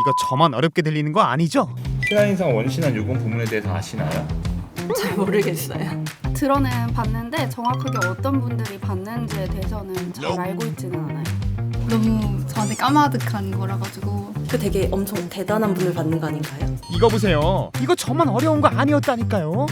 이거 저만 어렵게 들리는 거 아니죠? 신한인상 원신한 유공 부문에 대해서 아시나요? 잘 모르겠어요. 들어는 봤는데 정확하게 어떤 분들이 봤는지에 대해서는 잘 알고 있지는 않아요. 너무 저한테 까마득한 거라 가지고 그 되게 엄청 대단한 분을 받는 거 아닌가요? 이거 보세요. 이거 저만 어려운 거 아니었다니까요.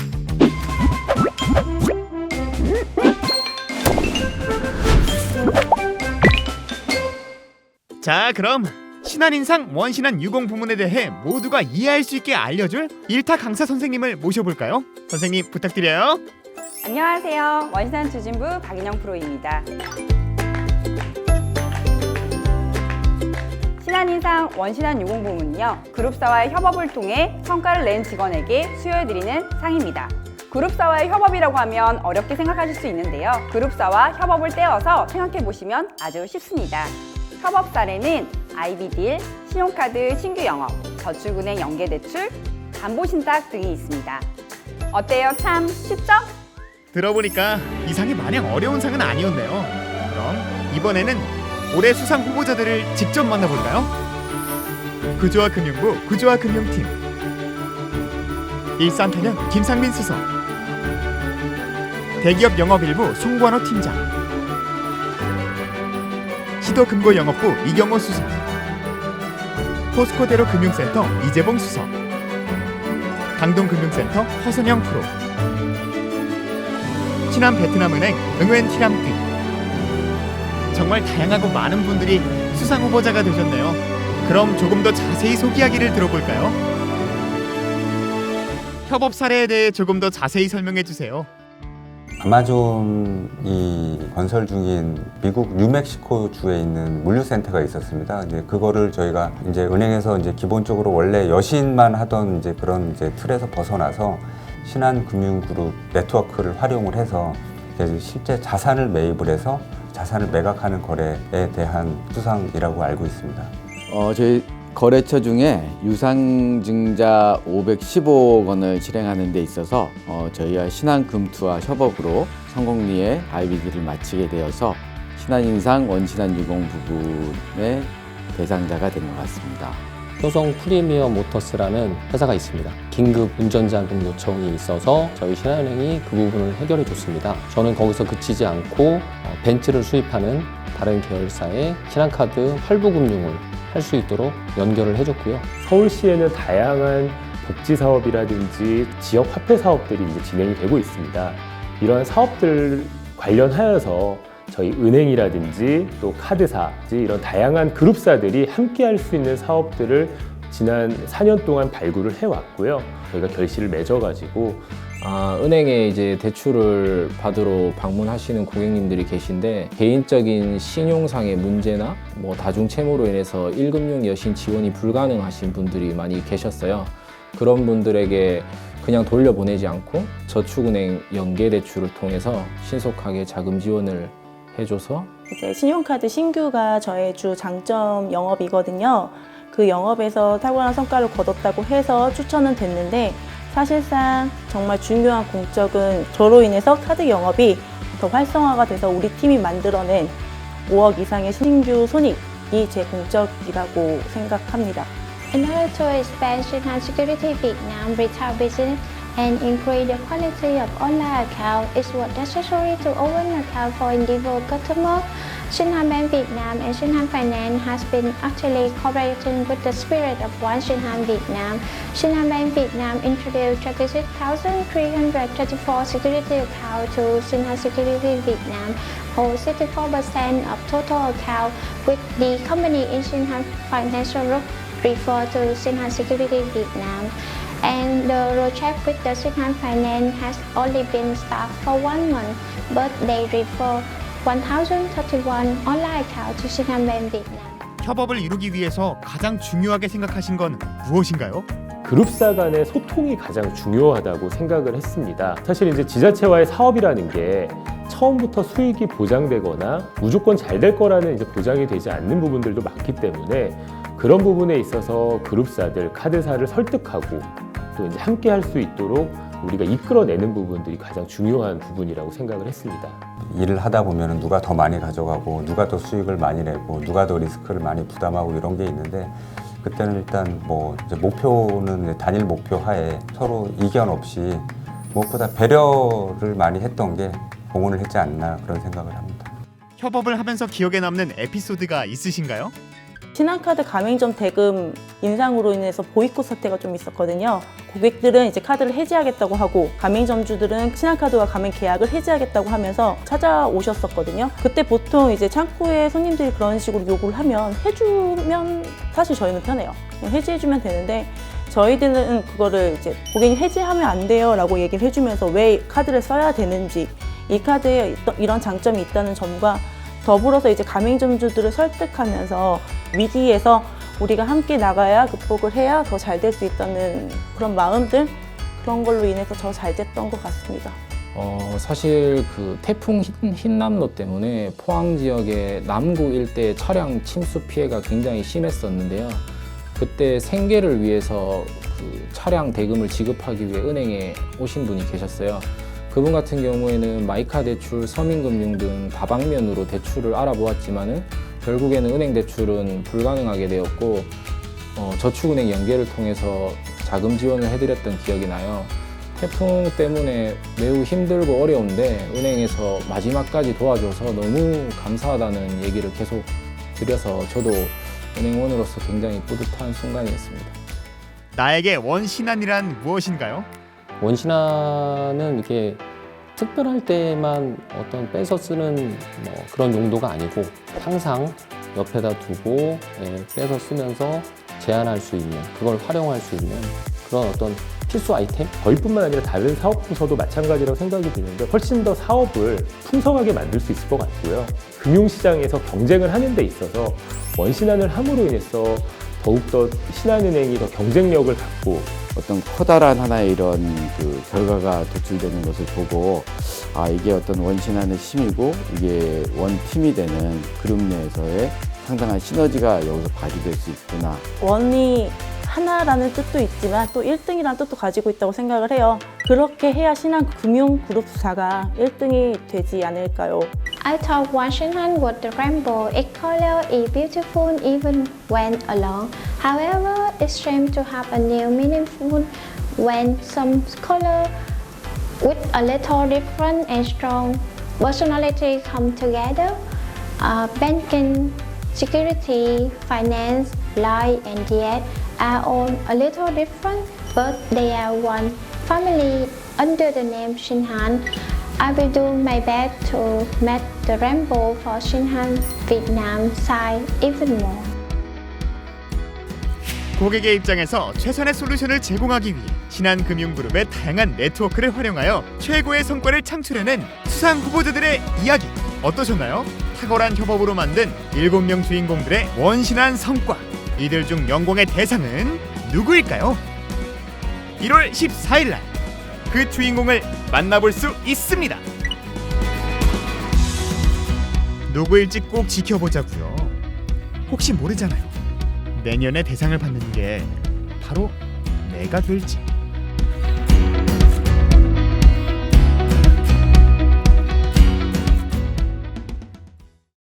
자, 그럼 신한인상 원신한 유공 부문에 대해 모두가 이해할 수 있게 알려줄 일타 강사 선생님을 모셔볼까요? 선생님 부탁드려요. 안녕하세요. 원신한 주진부 박인영 프로입니다. 신한인상 원신한 유공 부문은요, 그룹사와의 협업을 통해 성과를 낸 직원에게 수여해드리는 상입니다. 그룹사와의 협업이라고 하면 어렵게 생각하실 수 있는데요. 그룹사와 협업을 떼어서 생각해보시면 아주 쉽습니다. 협업 사례는 IB딜, 신용카드 신규 영업, 저축은행 연계대출, 담보신탁 등이 있습니다. 어때요? 참 쉽죠? 들어보니까 이 상이 마냥 어려운 상은 아니었네요. 그럼 이번에는 올해 수상 후보자들을 직접 만나볼까요? 구조화 금융부 구조화 금융팀, 일산탄현 김상민 수석, 대기업 영업일부 송관호 팀장, 시도금고영업부 이경호 수석, 포스코대로 금융센터 이재봉 수석, 강동금융센터 허선영 프로, 친한 베트남은행 응웬 티람귀. 정말 다양하고 많은 분들이 수상 후보자가 되셨네요. 그럼 조금 더 자세히 소개하기를 들어볼까요? 협업 사례에 대해 조금 더 자세히 설명해 주세요. 아마존이 건설 중인 미국 뉴멕시코 주에 있는 물류센터가 있었습니다. 이제 그거를 저희가 이제 은행에서 이제 기본적으로 원래 여신만 하던 이제 그런 이제 틀에서 벗어나서 신한금융그룹 네트워크를 활용을 해서 이제 실제 자산을 매입을 해서 자산을 매각하는 거래에 대한 수상이라고 알고 있습니다. 저희 거래처 중에 유상증자 515억 원을 실행하는 데 있어서 저희와 신한금투와 협업으로 성공리에 IBD를 마치게 되어서 신한인상 원신한 유공 부분의 대상자가 된 것 같습니다. 효성 프리미엄 모터스라는 회사가 있습니다. 긴급 운전자금 요청이 있어서 저희 신한은행이 그 부분을 해결해 줬습니다. 저는 거기서 그치지 않고 벤츠를 수입하는 다른 계열사의 신한카드 할부금융을 할 수 있도록 연결을 해줬고요. 서울시에는 다양한 복지 사업이라든지 지역 화폐 사업들이 이제 진행이 되고 있습니다. 이러한 사업들 관련하여서 저희 은행이라든지 또 카드사, 이런 다양한 그룹사들이 함께 할 수 있는 사업들을 지난 4년 동안 발굴을 해왔고요. 저희가 결실을 맺어가지고 은행에 이제 대출을 받으러 방문하시는 고객님들이 계신데 개인적인 신용상의 문제나 뭐 다중채무로 인해서 1금융 여신 지원이 불가능하신 분들이 많이 계셨어요. 그런 분들에게 그냥 돌려보내지 않고 저축은행 연계대출을 통해서 신속하게 자금 지원을 해줘서 이제 신용카드 신규가 저의 주 장점 영업이거든요. 그 영업에서 탁월한 성과를 거뒀다고 해서 추천은 됐는데 사실상 정말 중요한 공적은 저로 인해서 카드 영업이 더 활성화가 돼서 우리 팀이 만들어낸 5억 이상의 신규 손익이 제 공적이라고 생각합니다. In order to expand Shinhan Security Vietnam retail business and increase the quality of online account, it's what necessary to open account for individual customers. Shinhan Bank Vietnam and Shinhan Finance has been actually cooperating with the spirit of One Shinhan Vietnam. Shinhan Bank Vietnam introduced 36,334 security accounts to Shinhan Security Vietnam, hold 64% of total account, with the company in Shinhan Financial Group refer to Shinhan Security Vietnam. And the project with the Shinhan Finance has only been started for 1 month, but they refer 1,031 online accounts to Shinhan Bank Vietnam. 협업을 이루기 위해서 가장 중요하게 생각하신 건 무엇인가요? 그룹사 간의 소통이 가장 중요하다고 생각을 했습니다. 사실 이제 지자체와의 사업이라는 게 처음부터 수익이 보장되거나 무조건 잘 될 거라는 이제 보장이 되지 않는 부분들도 많기 때문에 그런 부분에 있어서 그룹사들, 카드사를 설득하고 또 이제 함께 할 수 있도록 우리가 이끌어내는 부분들이 가장 중요한 부분이라고 생각을 했습니다. 일을 하다 보면 누가 더 많이 가져가고 누가 더 수익을 많이 내고 누가 더 리스크를 많이 부담하고 이런 게 있는데 그때는 일단 뭐 이제 목표는 단일 목표 하에 서로 이견 없이 무엇보다 배려를 많이 했던 게 공헌을 했지 않나 그런 생각을 합니다. 협업을 하면서 기억에 남는 에피소드가 있으신가요? 신한카드 가맹점 대금 인상으로 인해서 보이콧 사태가 좀 있었거든요. 고객들은 이제 카드를 해지하겠다고 하고 가맹점주들은 신한카드와 가맹 계약을 해지하겠다고 하면서 찾아오셨었거든요. 그때 보통 이제 창구에 손님들이 그런 식으로 요구를 하면 해주면 사실 저희는 편해요. 그냥 해지해주면 되는데 저희들은 그거를 이제 고객님 해지하면 안 돼요 라고 얘기를 해주면서 왜 카드를 써야 되는지, 이 카드에 이런 장점이 있다는 점과 더불어서 이제 가맹점주들을 설득하면서 위기에서 우리가 함께 나가야 극복을 해야 더 잘 될 수 있다는 그런 마음들, 그런 걸로 인해서 더 잘 됐던 것 같습니다. 사실 그 태풍 흰남노 때문에 포항 지역의 남구 일대 차량 침수 피해가 굉장히 심했었는데요. 그때 생계를 위해서 그 차량 대금을 지급하기 위해 은행에 오신 분이 계셨어요. 그분 같은 경우에는 마이카 대출, 서민금융 등 다방면으로 대출을 알아보았지만은 결국에는 은행 대출은 불가능하게 되었고 저축은행 연계를 통해서 자금 지원을 해드렸던 기억이 나요. 태풍 때문에 매우 힘들고 어려운데 은행에서 마지막까지 도와줘서 너무 감사하다는 얘기를 계속 드려서 저도 은행원으로서 굉장히 뿌듯한 순간이었습니다. 나에게 원신한이란 무엇인가요? 원신한은 이렇게 특별할 때만 어떤 빼서 쓰는 뭐 그런 용도가 아니고 항상 옆에다 두고 빼서 쓰면서 제한할 수 있는, 그걸 활용할 수 있는 그런 어떤 필수 아이템? 저희뿐만 아니라 다른 사업 부서도 마찬가지라고 생각이 드는데 훨씬 더 사업을 풍성하게 만들 수 있을 것 같고요. 금융시장에서 경쟁을 하는 데 있어서 원신한을 함으로 인해서 더욱더 신한은행이 더 경쟁력을 갖고 어떤 커다란 하나의 이런 그 결과가 도출되는 것을 보고 이게 어떤 원신한의 힘이고 이게 원팀이 되는 그룹 내에서의 상당한 시너지가 여기서 발휘될 수 있구나. 원이 하나라는 뜻도 있지만 또 1등이라는 뜻도 가지고 있다고 생각을 해요. 그렇게 해야 신한금융그룹사가 1등이 되지 않을까요? I thought One Shinhan was the rainbow. Its color is beautiful even when alone. However, it seems to have a new meaningful when some color with a little different and strong personality come together. Banking, security, finance, life, and yet are all a little different, but they are one family under the name Shinhan. I will do my best to make the rainbow for Shinhan Vietnam shine even more. 고객의 입장에서 최선의 솔루션을 제공하기 위해 신한금융그룹의 다양한 네트워크를 활용하여 최고의 성과를 창출해낸 수상 후보자들의 이야기 어떠셨나요? 탁월한 협업으로 만든 7명 주인공들의 원신한 성과. 이들 중 영광의 대상은 누구일까요? 1월 14일 날 그 주인공을 만나볼 수 있습니다. 누구일지 꼭 지켜보자고요. 혹시 모르잖아요. 내년에 대상을 받는 게 바로 내가 될지.